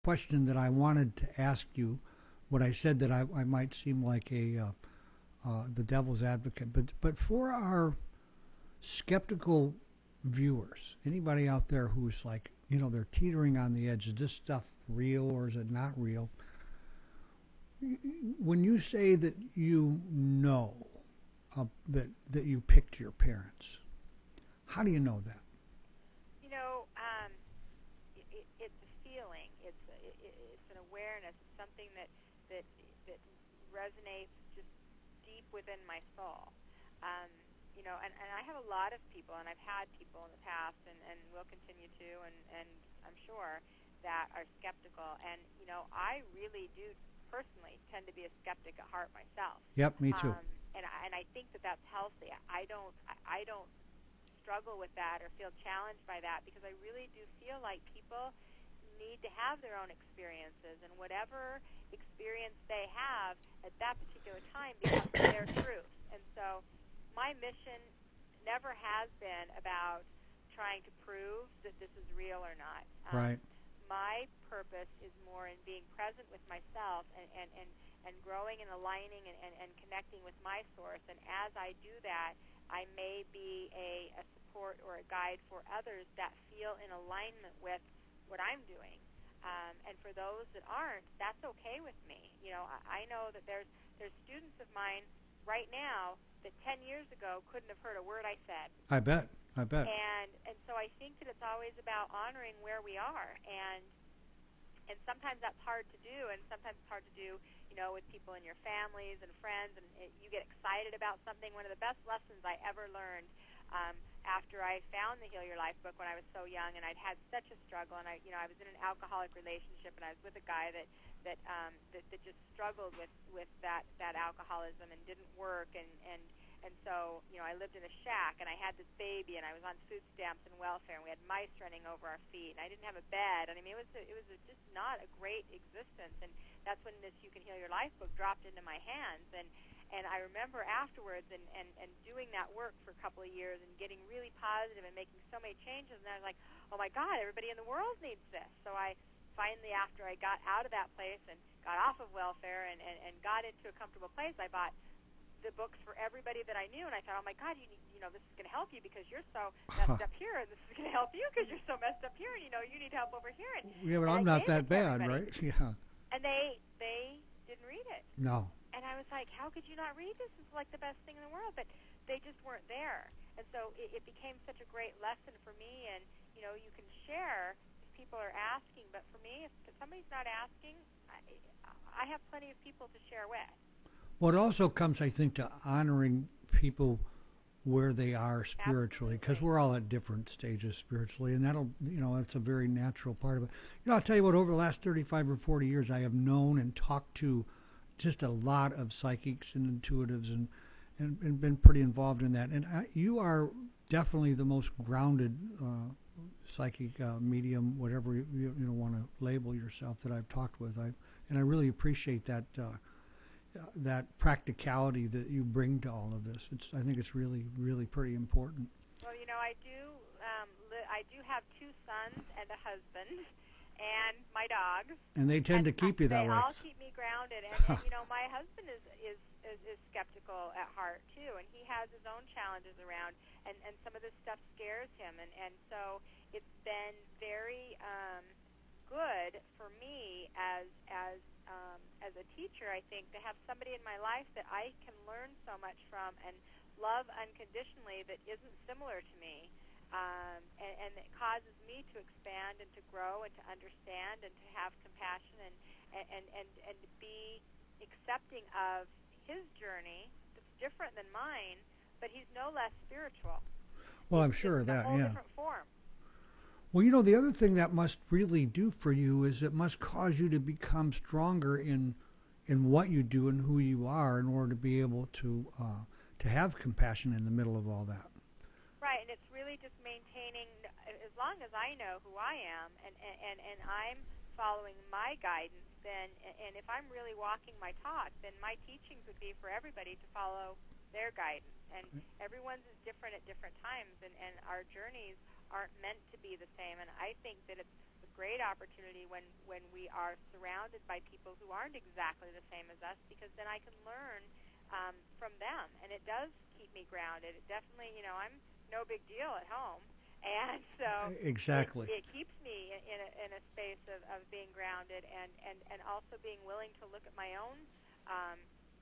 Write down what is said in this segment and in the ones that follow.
question that I wanted to ask you when I said that I might seem like the devil's advocate, but for our skeptical viewers, anybody out there who's like, they're teetering on the edge, is this stuff real or is it not real? When you say that that you picked your parents, how do you know that? It's a feeling. It's an awareness. It's something that resonates just deep within my soul. And I have a lot of people, and I've had people in the past, and will continue to, and I'm sure that are skeptical. And I really do personally tend to be a skeptic at heart myself. Yep, me too. And I think that that's healthy. I don't struggle with that or feel challenged by that, because I really do feel like people need to have their own experiences, and whatever experience they have at that particular time becomes their truth. And so my mission never has been about trying to prove that this is real or not. Right. My purpose is more in being present with myself and growing and aligning and connecting with my source. And as I do that, I may be a support or a guide for others that feel in alignment with what I'm doing. And for those that aren't, that's okay with me. I know that there's students of mine right now that 10 years ago couldn't have heard a word I said. I bet. And so I think that it's always about honoring where we are. And sometimes that's hard to do, and sometimes it's hard to do, with people in your families and friends, and you get excited about something. One of the best lessons I ever learned after I found the Heal Your Life book when I was so young, and I'd had such a struggle, and I was in an alcoholic relationship, and I was with a guy that just struggled with that alcoholism and didn't work, and so I lived in a shack, and I had this baby, and I was on food stamps and welfare, and we had mice running over our feet, and I didn't have a bed. I mean, it was just not a great existence, and that's when this You Can Heal Your Life book dropped into my hands, and I remember afterwards and doing that work for a couple of years and getting really positive and making so many changes, and I was like, oh my God, everybody in the world needs this. So I finally, after I got out of that place and got off of welfare and got into a comfortable place, I bought the books for everybody that I knew, and I thought, oh my God, this is going to help you because you're so messed up here, and this is going to help you because you're so messed up here, and you need help over here. Yeah, but I'm not that bad, right? Yeah. And they didn't read it. No. And I was like, how could you not read this? This is like the best thing in the world. But they just weren't there. And so it became such a great lesson for me. And, you can share if people are asking. But for me, if somebody's not asking, I have plenty of people to share with. Well, it also comes, I think, to honoring people where they are spiritually, because we're all at different stages spiritually, and that's a very natural part of it. I'll tell you what, over the last 35 or 40 years, I have known and talked to just a lot of psychics and intuitives and been pretty involved in that. And you are definitely the most grounded psychic medium, whatever you want to label yourself, that I've talked with. And I really appreciate that practicality that you bring to all of this. I think it's really, really pretty important. Well, I do have 2 sons and a husband and my dog. And they tend to keep you that way. They all keep me grounded. And my husband is skeptical at heart too, and he has his own challenges around, and some of this stuff scares him. And so it's been very good for me as a teacher, I think, to have somebody in my life that I can learn so much from and love unconditionally that isn't similar to me, and it causes me to expand and to grow and to understand and to have compassion and to be accepting of his journey that's different than mine, but he's no less spiritual. Well, I'm sure of that, yeah. It's a whole different form. Well, the other thing that must really do for you is it must cause you to become stronger in what you do and who you are in order to be able to have compassion in the middle of all that. Right, and it's really just maintaining, as long as I know who I am and I'm following my guidance, then, and if I'm really walking my talk, then my teachings would be for everybody to follow their guidance. And everyone's is different at different times, and our journeys aren't meant to be the same. And I think that it's the great opportunity when we are surrounded by people who aren't exactly the same as us, because then I can learn from them, and it does keep me grounded. It definitely, I'm no big deal at home, and so Exactly. it keeps me in a space of being grounded, and also being willing to look at my own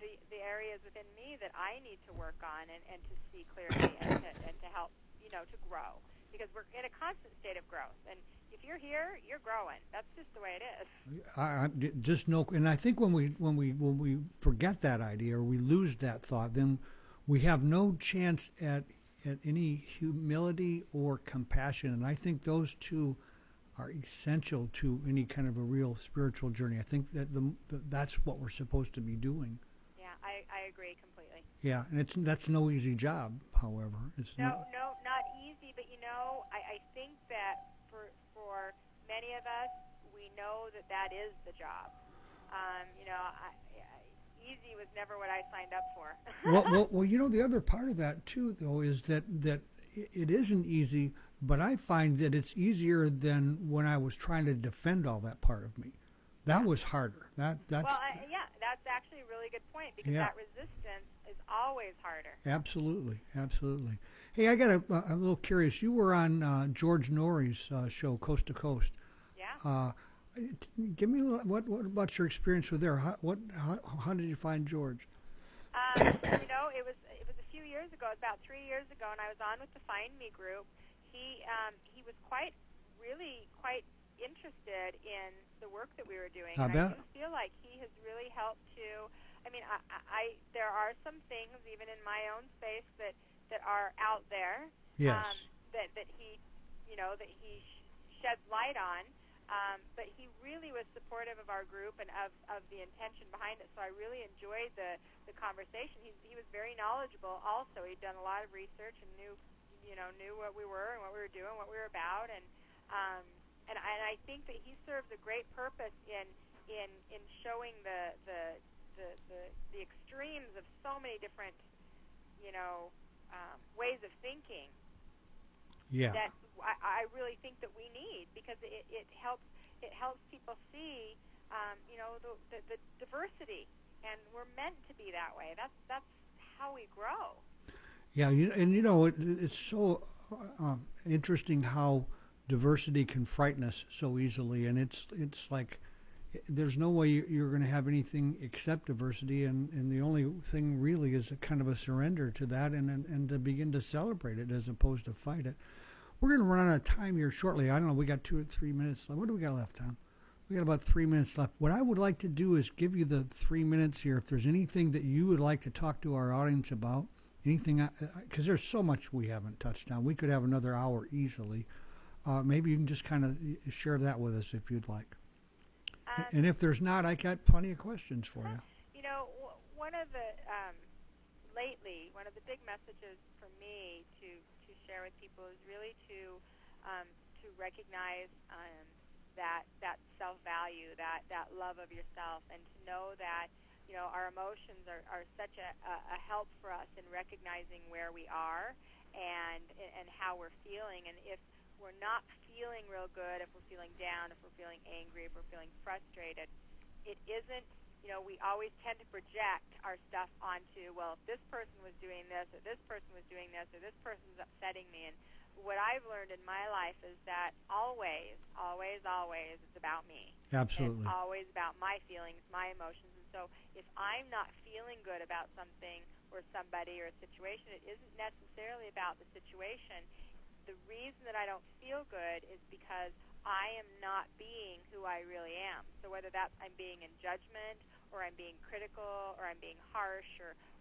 the areas within me that I need to work on, and to see clearly, and to help to grow, because we're in a constant state of growth, and if you're here, you're growing. That's just the way it is. Just no, and I think when we forget that idea or we lose that thought, then we have no chance at any humility or compassion, and I think those two are essential to any kind of a real spiritual journey. I think that that's what we're supposed to be doing. Yeah, I agree completely. Yeah, and that's no easy job. However, it's no, not easy. But I think that for many of us, we know that is the job. Easy was never what I signed up for. well, the other part of that too, though, is that it isn't easy. But I find that it's easier than when I was trying to defend all that part of me. That was harder. That's that's actually a really good point, because that resistance is always harder. Absolutely. Hey, I got a little curious. You were on George Norrie's show, Coast to Coast. Yeah. Give me what about your experience with there? How did you find George? It was a few years ago, about 3 years ago, and I was on with the Find Me group. He was really quite interested in the work that we were doing. I bet. I do feel like he has really helped to. I mean, there are some things even in my own space that are out there. Yes. That he, that he sheds light on. But he really was supportive of our group and of the intention behind it. So I really enjoyed the conversation. He was very knowledgeable. Also, he'd done a lot of research and knew what we were and what we were doing, what we were about, and I think that he serves a great purpose in showing the extremes of so many different ways of thinking. Yeah. That I really think that we need, because it helps people see the diversity, and we're meant to be that way. That's how we grow. Yeah, it's so interesting how diversity can frighten us so easily, and it's like there's no way you're going to have anything except diversity, and the only thing really is a kind of a surrender to that, and to begin to celebrate it as opposed to fight it. We're going to run out of time here shortly. I don't know, we got 2 or 3 minutes left. What do we got left, Tom? We got about 3 minutes left. What I would like to do is give you the 3 minutes here. If there's anything that you would like to talk to our audience about, anything, because there's so much we haven't touched on. We could have another hour easily. Maybe you can just kind of share that with us if you'd like. And if there's not, I got plenty of questions for you. One of the lately, one of the big messages for me to share with people is really to recognize that self-value, that love of yourself, and to know that our emotions are such a help for us in recognizing where we are and how we're feeling. And if we're not feeling real good, if we're feeling down, if we're feeling angry, if we're feeling frustrated, it isn't, we always tend to project our stuff onto, well, if this person was doing this, or this person was doing this, or this person's upsetting me. And what I've learned in my life is that always, always, always, it's about me. Absolutely. It's always about my feelings, my emotions. And so if I'm not feeling good about something or somebody or a situation, it isn't necessarily about the situation. The reason that I don't feel good is because I am not being who I really am. So whether that's I'm being in judgment, or I'm being critical, or I'm being harsh,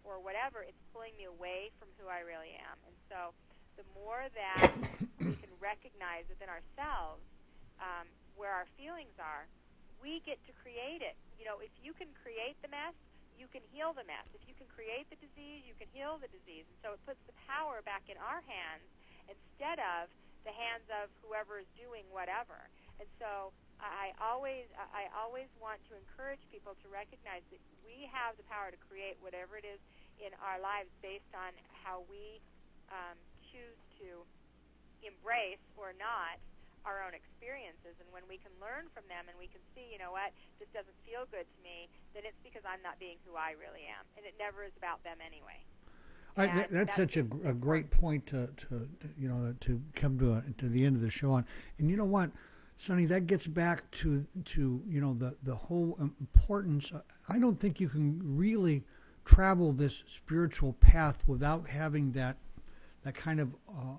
or whatever, it's pulling me away from who I really am. And so the more that we can recognize within ourselves where our feelings are, we get to create it. If you can create the mess, you can heal the mess. If you can create the disease, you can heal the disease. And so it puts the power back in our hands instead of the hands of whoever is doing whatever. And so I always want to encourage people to recognize that we have the power to create whatever it is in our lives based on how we choose to embrace or not our own experiences. And when we can learn from them and we can see, you know what, this doesn't feel good to me, then it's because I'm not being who I really am. And it never is about them anyway. That's such a great point to come to the end of the show on. And you know what, Sonny, that gets back to the whole importance. I don't think you can really travel this spiritual path without having that kind of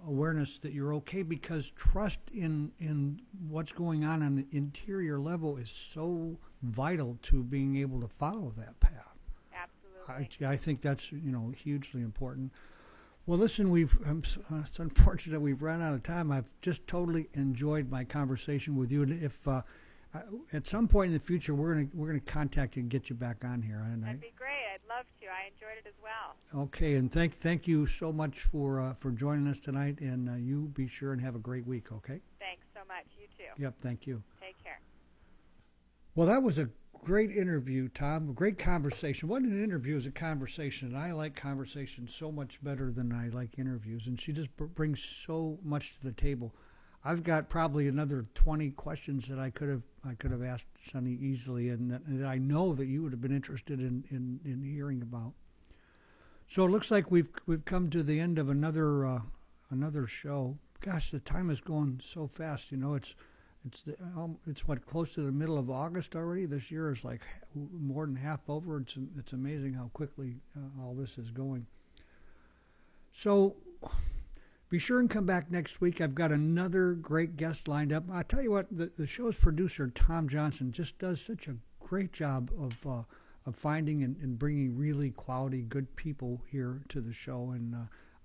awareness that you're okay, because trust in what's going on the interior level is so vital to being able to follow that path. I think that's hugely important. Well, listen, it's unfortunate we've run out of time. I've just totally enjoyed my conversation with you. And if at some point in the future we're gonna contact you and get you back on here, that'd be great. I'd love to. I enjoyed it as well. Okay, and thank you so much for joining us tonight. And you be sure and have a great week. Okay. Thanks so much. You too. Yep. Thank you. Take care. Well, that was a great interview, Tom. A great conversation. What an interview is a conversation. And I like conversations so much better than I like interviews. And she just brings so much to the table. I've got probably another 20 questions that I could have asked Sonny easily, and that I know that you would have been interested in hearing about. So it looks like we've come to the end of another show. Gosh, the time is going so fast. It's what, close to the middle of August already. This year is like more than half over. It's amazing how quickly all this is going. So be sure and come back next week. I've got another great guest lined up. I tell you what, the show's producer Tom Johnson just does such a great job of finding and bringing really quality, good people here to the show, and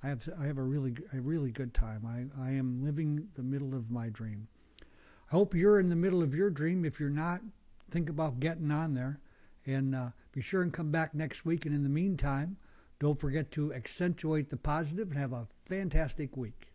I have a really good time. I am living the middle of my dream. I hope you're in the middle of your dream. If you're not, think about getting on there. And be sure and come back next week. And in the meantime, don't forget to accentuate the positive and have a fantastic week.